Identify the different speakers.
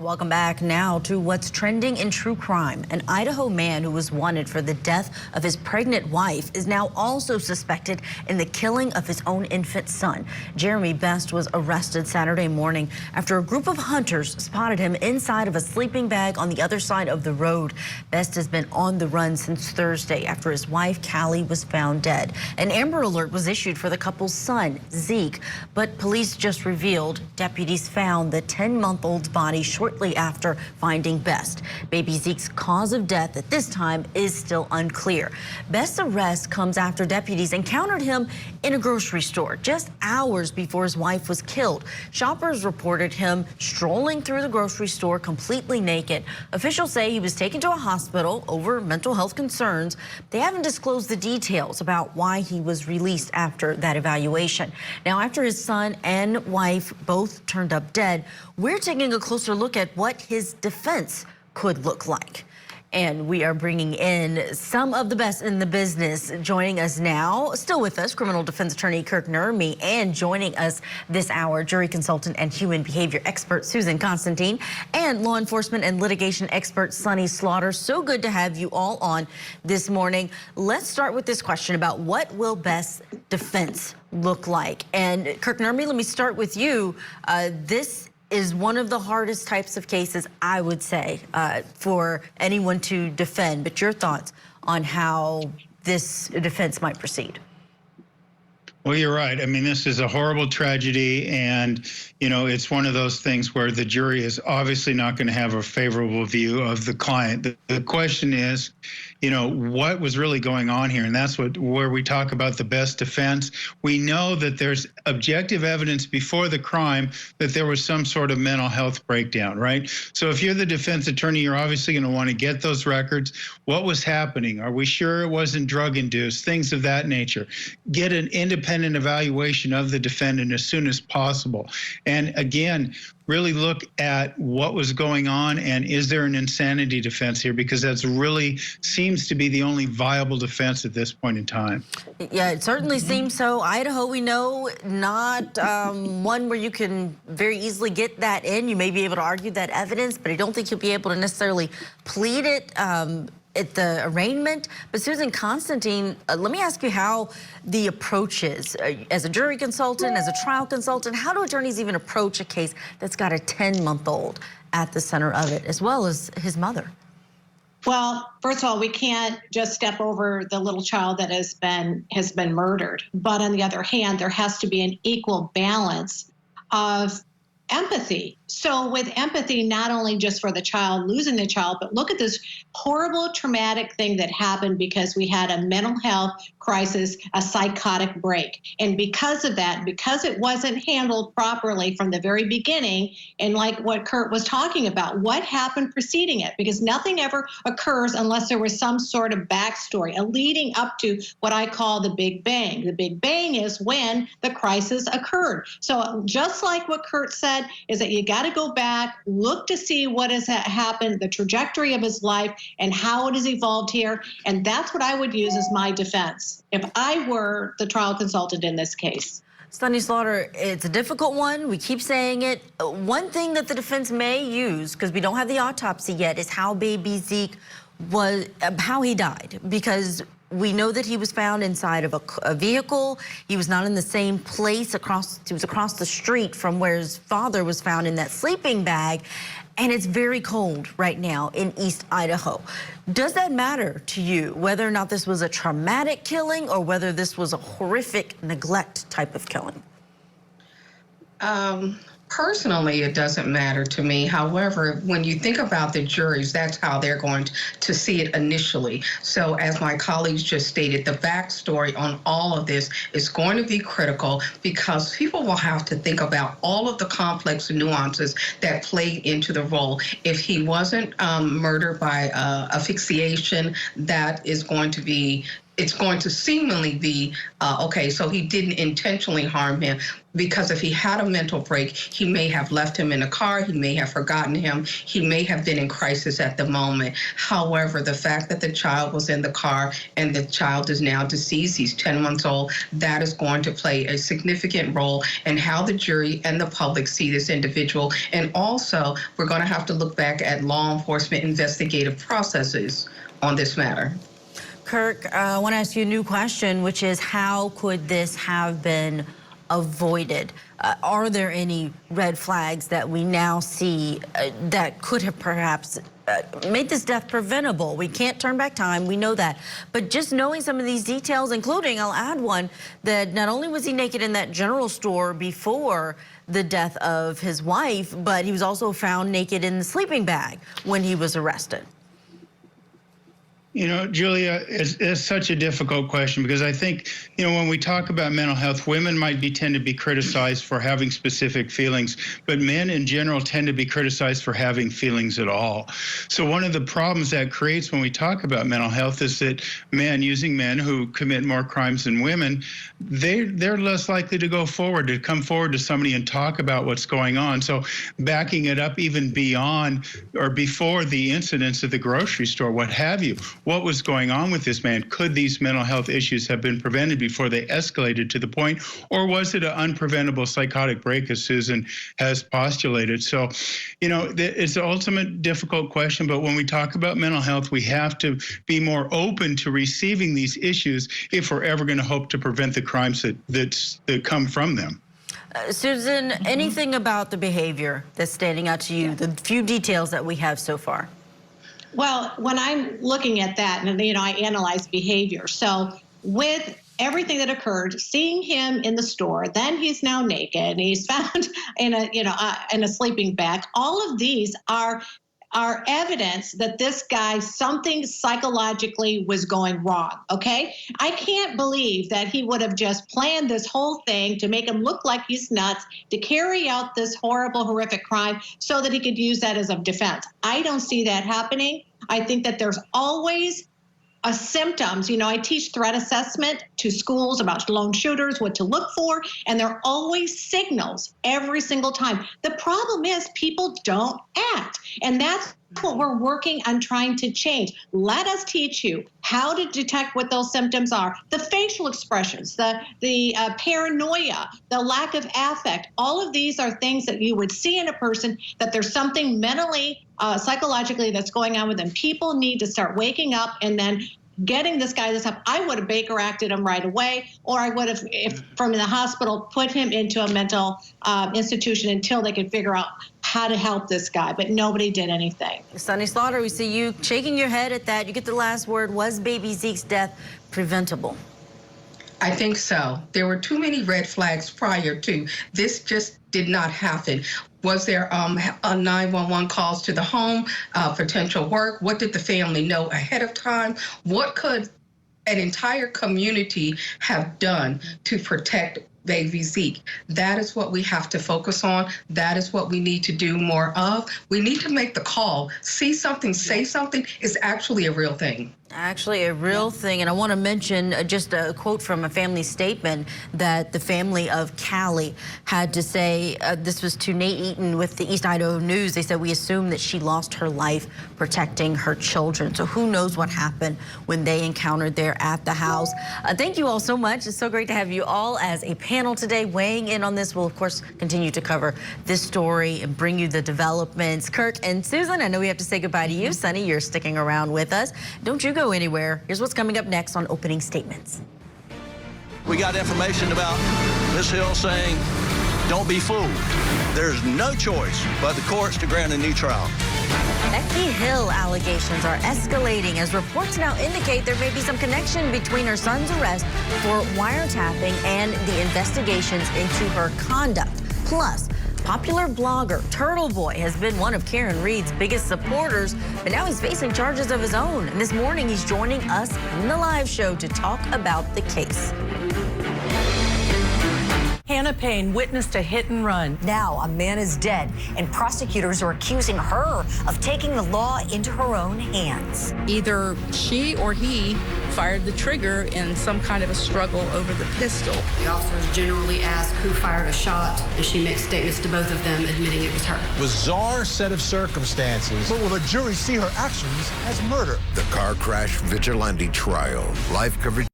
Speaker 1: Welcome back now to what's trending in true crime. An Idaho man who was wanted for the death of his pregnant wife is now also suspected in the killing of his own infant son. Jeremy Best was arrested Saturday morning after a group of hunters spotted him inside of a sleeping bag on the other side of the road. Best has been on the run since Thursday after his wife, Callie, was found dead. An Amber Alert was issued for the couple's son, Zeke, but police just revealed deputies found the 10-month-old's body shortly after finding Best. Baby Zeke's cause of death at this time is still unclear. Best's arrest comes after deputies encountered him in a grocery store just hours before his wife was killed. Shoppers reported him strolling through the grocery store completely naked. Officials say he was taken to a hospital over mental health concerns. They haven't disclosed the details about why he was released after that evaluation. Now, after his son and wife both turned up dead, we're taking a closer look at what his defense could look like. And we are bringing in some of the best in the business. Joining us now, still with us, criminal defense attorney Kirk Nurmi, and joining us this hour, jury consultant and human behavior expert Susan Constantine, and law enforcement and litigation expert Sonny Slaughter. So good to have you all on this morning. Let's start with this question about what will Best's defense look like. And Kirk Nurmi, let me start with you. This is one of the hardest types of cases, I would say, for anyone to defend. But your thoughts on how this defense might proceed?
Speaker 2: Well, you're right. I mean, this is a horrible tragedy, and, you know, it's one of those things where the jury is obviously not going to have a favorable view of the client. The question is, you know, what was really going on here? And that's where we talk about the best defense. We know that there's objective evidence before the crime that there was some sort of mental health breakdown, right? So if you're the defense attorney, you're obviously going to want to get those records. What was happening? Are we sure it wasn't drug-induced? Things of that nature. Get an independent evaluation of the defendant as soon as possible. And again, really look at what was going on and is there an insanity defense here, because that's really seems to be the only viable defense at this point in time.
Speaker 1: Yeah, it certainly seems so. Idaho, we know, not one where you can very easily get that in. You may be able to argue that evidence, but I don't think you'll be able to necessarily plead it at the arraignment. But Susan Constantine, let me ask you how the approach is. As a jury consultant, as a trial consultant, how do attorneys even approach a case that's got a 10-month-old at the center of it, as well as his mother?
Speaker 3: Well, first of all, we can't just step over the little child that has been murdered. But on the other hand, there has to be an equal balance of empathy. So with empathy, not only just for the child, losing the child, but look at this horrible, traumatic thing that happened because we had a mental health crisis, a psychotic break. And because of that, because it wasn't handled properly from the very beginning, and like what Kurt was talking about, what happened preceding it? Because nothing ever occurs unless there was some sort of backstory, a leading up to what I call the Big Bang. The Big Bang is when the crisis occurred. So just like what Kurt said, is that you got to go back, look to see what has happened, the trajectory of his life, and how it has evolved here. And that's what I would use as my defense if I were the trial consultant in this case.
Speaker 1: Sonny Slaughter, it's a difficult one. We keep saying it. One thing that the defense may use, because we don't have the autopsy yet, is how Baby Zeke was, how he died. Because we know that he was found inside of a vehicle. He was not in the same place he was across the street from where his father was found in that sleeping bag. And it's very cold right now in East Idaho. Does that matter to you, whether or not this was a traumatic killing or whether this was a horrific neglect type of killing?
Speaker 4: Personally, it doesn't matter to me. However, when you think about the juries, that's how they're going to see it initially. So as my colleagues just stated, the backstory on all of this is going to be critical because people will have to think about all of the complex nuances that played into the role. If he wasn't murdered by asphyxiation, that is going to be it's going to seemingly be, okay, so he didn't intentionally harm him, because if he had a mental break, he may have left him in a car, he may have forgotten him, he may have been in crisis at the moment. However, the fact that the child was in the car and the child is now deceased, he's 10 months old, that is going to play a significant role in how the jury and the public see this individual. And also, we're going to have to look back at law enforcement investigative processes on this matter.
Speaker 1: Kirk, I want to ask you a new question, which is how could this have been avoided? Are there any red flags that we now see that could have perhaps made this death preventable? We can't turn back time, we know that. But just knowing some of these details, including, I'll add one, that not only was he naked in that general store before the death of his wife, but he was also found naked in the sleeping bag when he was arrested.
Speaker 2: You know, Julia, it's such a difficult question because I think, you know, when we talk about mental health, women might tend to be criticized for having specific feelings, but men in general tend to be criticized for having feelings at all. So one of the problems that creates when we talk about mental health is that men who commit more crimes than women, they're less likely to come forward to somebody and talk about what's going on. So backing it up even beyond or before the incidents at the grocery store, what have you. What was going on with this man? Could these mental health issues have been prevented before they escalated to the point, or was it an unpreventable psychotic break, as Susan has postulated? So, you know, it's an ultimate difficult question, but when we talk about mental health, we have to be more open to receiving these issues if we're ever going to hope to prevent the crimes that come from them.
Speaker 1: Susan, anything about the behavior that's standing out to you, the few details that we have so far?
Speaker 3: Well, when I'm looking at that, and, you know, I analyze behavior. So with everything that occurred, seeing him in the store, then he's now naked, and he's found in a sleeping bag. All of these are evidence that this guy, something psychologically was going wrong, okay? I can't believe that he would have just planned this whole thing to make him look like he's nuts, to carry out this horrible, horrific crime so that he could use that as a defense. I don't see that happening. I think that there's always symptoms. You know, I teach threat assessment to schools about lone shooters, what to look for, and there are always signals every single time. The problem is people don't act, and that's what we're working on trying to change. Let us teach you how to detect what those symptoms are. The facial expressions, the paranoia, the lack of affect, all of these are things that you would see in a person that there's something mentally, psychologically that's going on with them. People need to start waking up and then getting this guy this help. I would have Baker acted him right away, or I would have, if from the hospital, put him into a mental institution until they could figure out how to help this guy, but nobody did anything.
Speaker 1: Sonny Slaughter, we see you shaking your head at that. You get the last word. Was Baby Zeke's death preventable?
Speaker 4: I think so. There were too many red flags prior to. This just did not happen. Was there a 911 calls to the home, potential work? What did the family know ahead of time? What could an entire community have done to protect Baby Zeke? That is what we have to focus on. That is what we need to do more of. We need to make the call. See something, say something is actually a real thing.
Speaker 1: Actually a real thing, and I want to mention just a quote from a family statement that the family of Callie had to say. This was to Nate Eaton with the East Idaho News. They said, "We assume that she lost her life protecting her children." So who knows what happened when they encountered there at the house. Thank you all so much. It's so great to have you all as a panel today weighing in on this. We'll of course continue to cover this story and bring you the developments. Kirk and Susan, I know we have to say goodbye to you. Sonny, you're sticking around with us. Don't you go anywhere. Here's what's coming up next on Opening Statements.
Speaker 5: We got information about Ms. Hill saying, "Don't be fooled." There's no choice but the courts to grant a new trial.
Speaker 1: Becky Hill allegations are escalating as reports now indicate there may be some connection between her son's arrest for wiretapping and the investigations into her conduct. Plus, popular blogger Turtle Boy has been one of Karen Reed's biggest supporters, but now he's facing charges of his own. And this morning, he's joining us in the live show to talk about the case. Hey
Speaker 6: Hannah Payne witnessed a hit and run.
Speaker 1: Now a man is dead, and prosecutors are accusing her of taking the law into her own hands.
Speaker 7: Either she or he fired the trigger in some kind of a struggle over the pistol.
Speaker 8: The officers generally ask who fired a shot, and she makes statements to both of them admitting it was her.
Speaker 9: Bizarre set of circumstances.
Speaker 10: But will the jury see her actions as murder?
Speaker 11: The car crash vigilante trial. Live coverage.